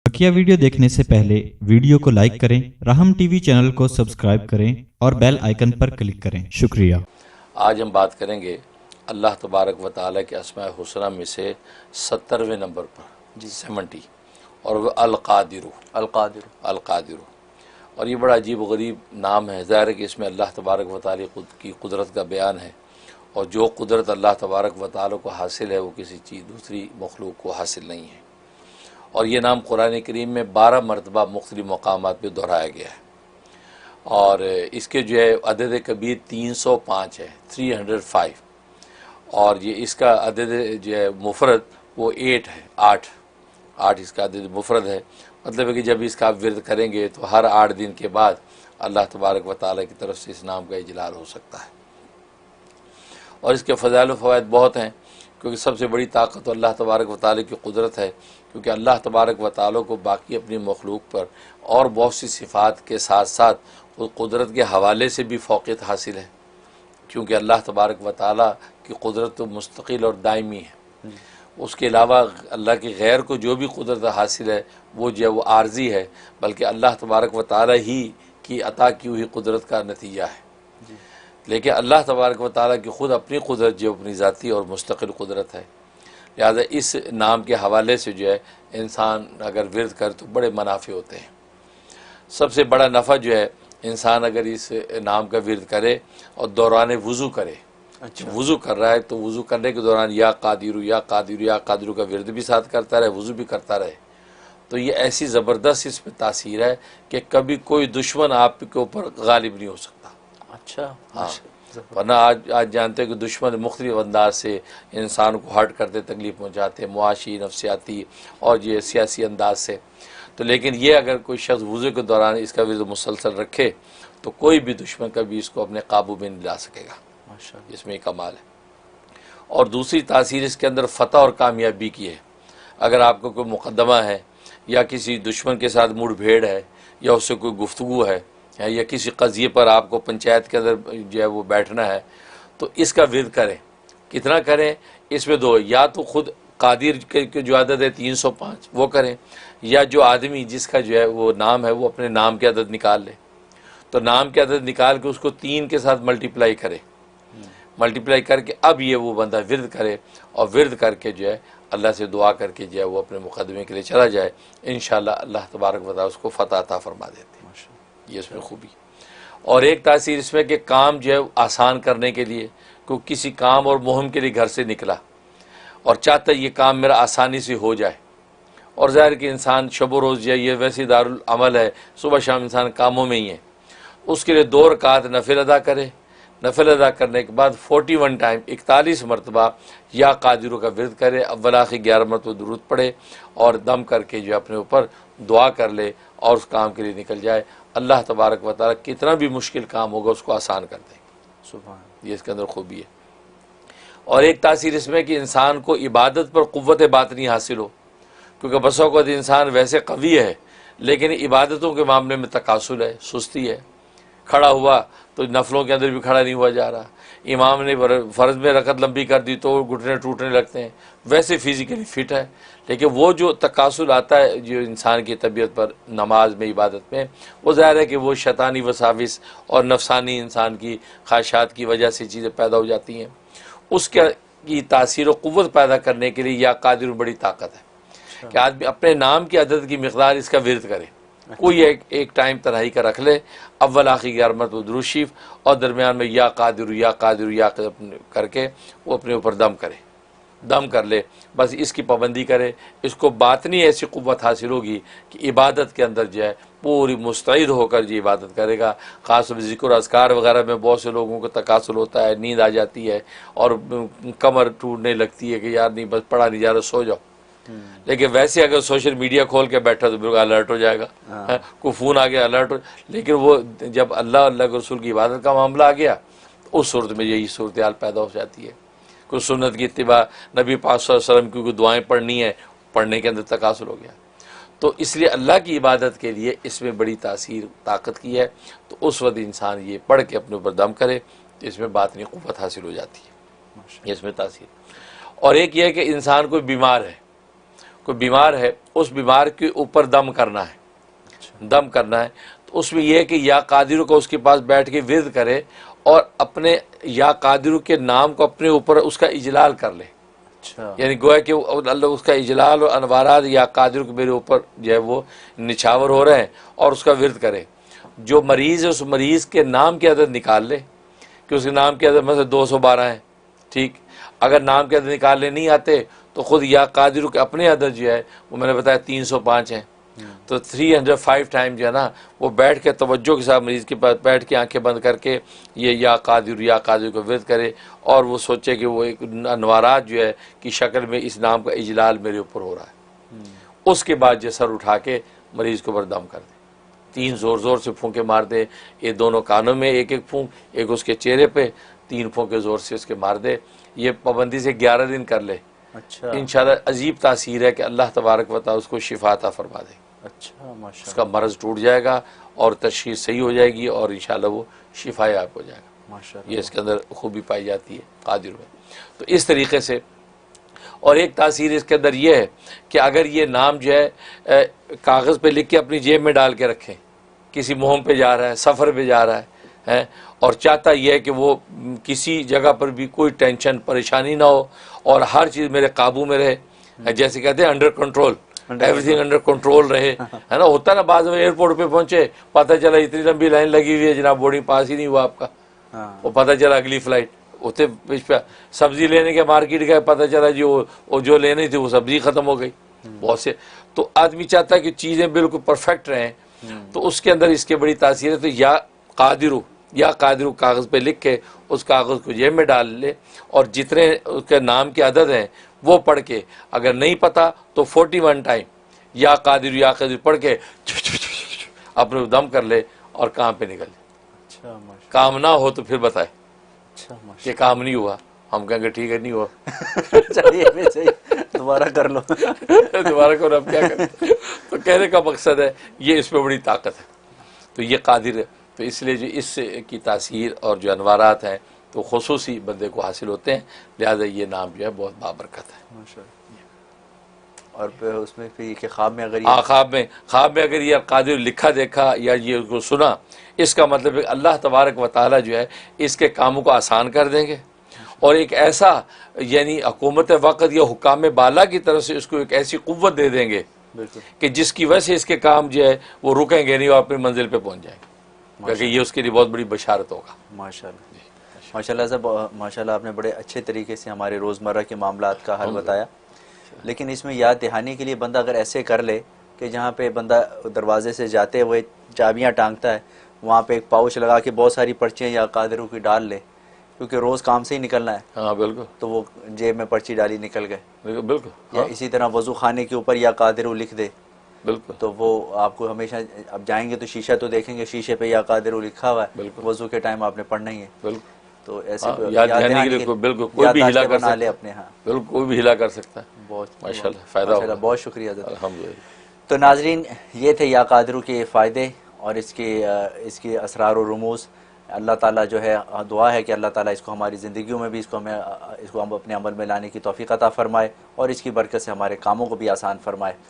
बकिया video देखने से पहले वीडियो को लाइक करें, राहम टीवी चैनल को सब्सक्राइब करें और बेल आइकन पर क्लिक करें। शुक्रिया। आज हम बात करेंगे अल्लाह तबारक व तआला के अस्माए हुस्ना में से 70वें नंबर पर 70 और वह अल-क़ादिर। और ये बड़ा अजीब व गरीब नाम है। ज़ाहिर है कि इसमें अल्लाह तबारक व तआला की कुदरत का बयान है, और जो कुदरत अल्लाह तबारक व तआला को हासिल है वो किसी चीज़ दूसरी मखलूक को हासिल नहीं है। और ये नाम कुरान करीम में 12 मरतबा मुख्तलिफ मकामात पर दोहराया गया है, और इसके जो है अदद कबीर 305 है, 305। और ये इसका अदद जो है मुफरद वो 8 है, 8 इसका अदद मुफरद है। मतलब है कि जब इसका आप विरद करेंगे तो हर 8 दिन के बाद अल्लाह तबारक व तआला की तरफ से इस नाम का इजलाल हो सकता है। और इसके फ़ज़ाइल व फ़वाइद बहुत हैं, क्योंकि सबसे बड़ी ताकत तो अल्लाह तबारक व तआला की कुदरत है, क्योंकि अल्लाह तबारक व तआला को बाकी अपनी मखलूक पर और बहुत सी सिफ़ात के साथ साथ उस कुदरत के हवाले से भी फ़ौक़ियत हासिल है, क्योंकि अल्लाह तबारक व तआला की कुदरत तो मुस्तक़िल और दायमी है। उसके अलावा अल्लाह के गैर को जो भी कुदरत हासिल है वो जो है वो आर्जी है, बल्कि अल्लाह तबारक व तआला ही की अता की हुई कुदरत का नतीजा है। लेकिन अल्लाह तबारक व तआला की ख़ुद अपनी कुदरत जो अपनी ज़ाती और मुस्तक़िल कुदरत है, लिहाजा इस नाम के हवाले से जो है इंसान अगर विरद करे तो बड़े मुनाफ़े होते हैं। सबसे बड़ा नफ़ा जो है इंसान अगर इस नाम का विरद करे और दौरान वज़ू करे। अच्छा, वज़ू कर रहा है तो वज़ू करने के दौरान या कादिरू या कादिरू या कादिरू का विरद भी साथ करता रहे, वज़ू भी करता रहे, तो ये ऐसी ज़बरदस्त इस पर तासीर है कि कभी कोई दुश्मन आपके ऊपर गालिब नहीं हो सकता। अच्छा, हाँ, वरना आज जानते हैं कि दुश्मन मुख्तलिफ अंदाज से इंसान को हर्ट करते, तकलीफ़ पहुँचाते, मुआशी, नफसियाती और ये सियासी अंदाज से। तो लेकिन ये अगर कोई शख्स वज़ू के दौरान इसका विरद मुसलसल रखे तो कोई भी दुश्मन कभी इसको अपने काबू में नहीं ला सकेगा। इसमें कमाल है। और दूसरी तासीर इसके अंदर फ़तह और कामयाबी की है। अगर आपको कोई मुक़द्दमा है या किसी दुश्मन के साथ मुठभेड़ है या उससे कोई गुफ्तगू है या किसी क़ज़िये पर आपको पंचायत के अंदर जो है वो बैठना है, तो इसका विरद करें। कितना करें? इसमें दो, या तो ख़ुद कादिर के जो आदत है 305 वो करें, या जो आदमी जिसका जो है वो नाम है वो अपने नाम के आदत निकाल ले। तो नाम के आदत निकाल के उसको 3 के साथ मल्टीप्लाई करे, मल्टीप्लाई करके अब ये वो बंदा विरद करे, और विरद करके जो है अल्लाह से दुआ करके जो है वो अपने मुक़दमे के लिए चला जाए। इंशाअल्लाह अल्लाह तबारक व तआला उसको फ़तह अता फरमा देते हैं। ये इसमें खूबी। और एक तासीर इसमें कि काम जो है आसान करने के लिए, क्योंकि किसी काम और मुहिम के लिए घर से निकला और चाहता ये काम मेरा आसानी से हो जाए, और ज़ाहिर कि इंसान शब रोज़ जो है ये वैसी दारुल अमल है, सुबह शाम इंसान कामों में ही है, उसके लिए 2 रकात नफिल अदा करे। नफिल अदा करने के बाद 41 टाइम 41 मरतबा या कादिरू का विरद करे, अव्वल आखिर 11 मरतबा दुरूद पढ़े और दम करके जो अपने ऊपर दुआ कर ले और उस काम के लिए निकल जाए। अल्लाह तबारक व तआला कितना भी मुश्किल काम होगा उसको आसान कर देंगे। सुभान, ये इसके अंदर खूबी है। और एक तासीर इसमें कि इंसान को इबादत पर क़ुव्वत बातिनी हासिल हो, क्योंकि बसों को इंसान वैसे कवी है लेकिन इबादतों के मामले में तकासुल है, सुस्ती है। खड़ा हुआ तो नफलों के अंदर भी खड़ा नहीं हुआ जा रहा, इमाम ने फ़र्ज़ में रकत लंबी कर दी तो घुटने टूटने लगते हैं। वैसे फ़िज़िकली फ़िट है, लेकिन वो जो तकासुल आता है जो इंसान की तबीयत पर नमाज में, इबादत में, वो ज़ाहिर है कि वो शैतानी वसाविस और नफसानी इंसान की ख्वाहिशात की वजह से चीज़ें पैदा हो जाती हैं। उसके की तासीर व क़ुव्वत पैदा करने के लिए या कादिर में बड़ी ताकत है कि आदमी अपने नाम की अदद की मिक़दार इसका विरद करे। कोई एक टाइम तन्हाई का रख ले, अव्वल आखिर 11 मरतबा दुरूद शरीफ और दरमियान में या कादिरू या कादिरू या करके वो अपने ऊपर दम करे, दम कर ले। बस इसकी पाबंदी करे, इसको बातनी ऐसी क़ुव्वत हासिल होगी कि इबादत के अंदर जो है पूरी मुस्तैद होकर जो इबादत करेगा। ख़ास तौर ज़िक्र अज़कार वगैरह में बहुत से लोगों को तकासुल होता है, नींद आ जाती है और कमर टूटने लगती है कि यार नहीं बस पढ़ा नहीं जा रहा, सो जाओ। लेकिन वैसे अगर सोशल मीडिया खोल के बैठा तो बिल्कुल अलर्ट हो जाएगा, कोई फ़ोन आ गया अलर्ट हो। लेकिन वो जब अल्लाह के रसूल की इबादत का मामला आ गया तो उस सूरत में यही सूरत हाल पैदा हो जाती है। कुछ सुन्नत की इत्तिबा, नबी पाक सल्लल्लाहु अलैहि वसल्लम की दुआएँ पढ़नी है, पढ़ने के अंदर तकासुल हो गया। तो इसलिए अल्लाह की इबादत के लिए इसमें बड़ी तासीर ताकत की है। तो उस वक्त इंसान ये पढ़ के अपने ऊपर दम करे तो इसमें बातनी क़ुव्वत हासिल हो जाती है, इसमें तासीर। और एक ये है कि इंसान कोई बीमार है, कोई बीमार है, उस बीमार के ऊपर दम करना है, दम करना है, तो उसमें यह है कि या कादिर को उसके पास बैठ के विर्द करे और अपने या कादिर के नाम को अपने ऊपर उसका इजलाल कर ले। अच्छा, यानी गोया कि अल्लाह उसका इजलाल और अनवारात या कादिर के मेरे ऊपर जो है वो निछावर हो रहे हैं और उसका विर्द करे। जो मरीज़ है उस मरीज़ के नाम की अदद निकाल ले कि उसके नाम की अदद में से 212 है, ठीक। अगर नाम के अदद निकालने नहीं आते तो ख़ुद या कादिर के अपने अदद जो है वो मैंने बताया 305 हैं, तो 305 टाइम जो है ना वो बैठ के तवज्जो के साथ मरीज़ के पास बैठ के आंखें बंद करके ये या कादिर को विर्द करे और वो सोचे कि वो एक अनवारात जो है कि शक्ल में इस नाम का इजलाल मेरे ऊपर हो रहा है। उसके बाद जो सर उठा के मरीज़ के ऊपर दम कर दे, 3 ज़ोर ज़ोर से फूंके मार दे, ये दोनों कानों में एक एक फूंक, एक उसके चेहरे पे, 3 फूंके ज़ोर से उसके मार दे। ये पाबंदी से 11 दिन कर ले। अच्छा, इंशाल्लाह अजीब तासीर है कि अल्लाह तबारक व तआला उसको शिफा अता फरमा दे। अच्छा, माशाल्लाह, उसका मर्ज़ टूट जाएगा और तशख़ीस सही हो जाएगी और इंशाल्लाह वो शिफा याब हो जाएगा। माशाल्लाह, ये इसके अंदर खूबी पाई जाती है कादिर में। तो इस तरीके से, और एक तासीर इसके अंदर ये है कि अगर ये नाम जो है कागज़ पे लिख के अपनी जेब में डाल के रखें, किसी मुहिम पे जा रहा है, सफ़र पे जा रहा है और चाहता यह है कि वो किसी जगह पर भी कोई टेंशन परेशानी ना हो और हर चीज़ मेरे काबू में रहे, जैसे कहते हैं under control, everything under control रहे, है ना। होता ना बाद में एयरपोर्ट पे पहुंचे, पता चला इतनी लंबी लाइन लगी हुई है जनाब, बोर्डिंग पास ही नहीं हुआ आपका, वो पता चला अगली फ्लाइट उतने पे सब्जी लेने के मार्केट गए, पता चला जी वो जो लेनी थी वो सब्जी ख़त्म हो गई। बहुत से तो आदमी चाहता है कि चीज़ें बिल्कुल परफेक्ट रहें, तो उसके अंदर इसके बड़ी तासीर है। तो या कादिर कागज़ पे लिख के उस कागज़ को जेब में डाल ले और जितने उसके नाम के अदद हैं वो पढ़ के, अगर नहीं पता तो 41 टाइम या कादिर पढ़ के अपने दम कर ले और काम पे निकल ले। अच्छा, माशाल्लाह, काम ना हो तो फिर बताए अच्छा, माशाल्लाह, कि काम नहीं हुआ, हम कहेंगे ठीक है नहीं हुआ चलिए फिर सही, दोबारा कर लो। दोबारा करो, अब क्या करें। तो कहने का मकसद है ये, इसमें बड़ी ताकत है। तो ये कादिर है, तो इसलिए जो इस की तासीर और जो अनवारात हैं तो खुसूसी बंदे को हासिल होते हैं, लिहाजा ये नाम जो है बहुत बाबरकत है। माशाल्लाह। और फिर उसमें फिर कि ख्वाब में अगर हाँ, ख्वाब में अगर ये कादिर लिखा देखा या ये उसको सुना, इसका मतलब है अल्लाह तबारक व तआला जो है इसके कामों को आसान कर देंगे और एक ऐसा यानी हुकूमत वक़्त या हुकाम बाला की तरफ से इसको एक ऐसी क़ुव्वत दे देंगे कि जिसकी वजह से इसके काम जो है वो रुकेंगे नहीं और अपनी मंजिल पे पहुंच जाएंगे, क्योंकि ये उसके लिए बहुत बड़ी बशारत होगा। माशाल्लाह, माशाल्लाह साहब, माशाल्लाह आपने बड़े अच्छे तरीके से हमारे रोज़मर्रा के मामलात का हल बताया। लेकिन इसमें याद दहानी के लिए बंदा अगर ऐसे कर ले कि जहाँ पे बंदा दरवाजे से जाते हुए चाबियाँ टांगता है, वहाँ पे एक पाउच लगा के बहुत सारी पर्चियाँ या कादिरों की डाल ले, क्योंकि रोज़ काम से ही निकलना है। हाँ बिल्कुल, तो वो जेब में पर्ची डाली निकल गए। बिल्कुल। या इसी तरह वज़ू खाने के ऊपर या कादिरू लिख दे, बिल्कुल, तो वो आपको हमेशा, अब जाएंगे तो शीशा तो देखेंगे, शीशे पे या कादिरू लिखा हुआ है, वज़ू के टाइम आपने पढ़ना ही है। बिल्कुल। तो ऐसे याद दहानी के लिए बिल्कुल कोई भी हिला कर सकता है, अपने, हाँ बिल्कुल कोई भी हिला कर सकता है। बहुत माशाल्लाह, फ़ायदा होगा। बहुत शुक्रिया हज़रत। अल्हम्दुलिल्लाह। तो नाजरीन, ये थे या कादिरू के फ़ायदे और इसके असरार और रुमूज़। अल्लाह ताला जो है, दुआ है कि अल्लाह ताला इसको हमारी ज़िंदगियों में भी इसको हम अपने अमल में लाने की तौफ़ीक़ अता फ़रमाए और इसकी बरकत से हमारे कामों को भी आसान फ़रमाए।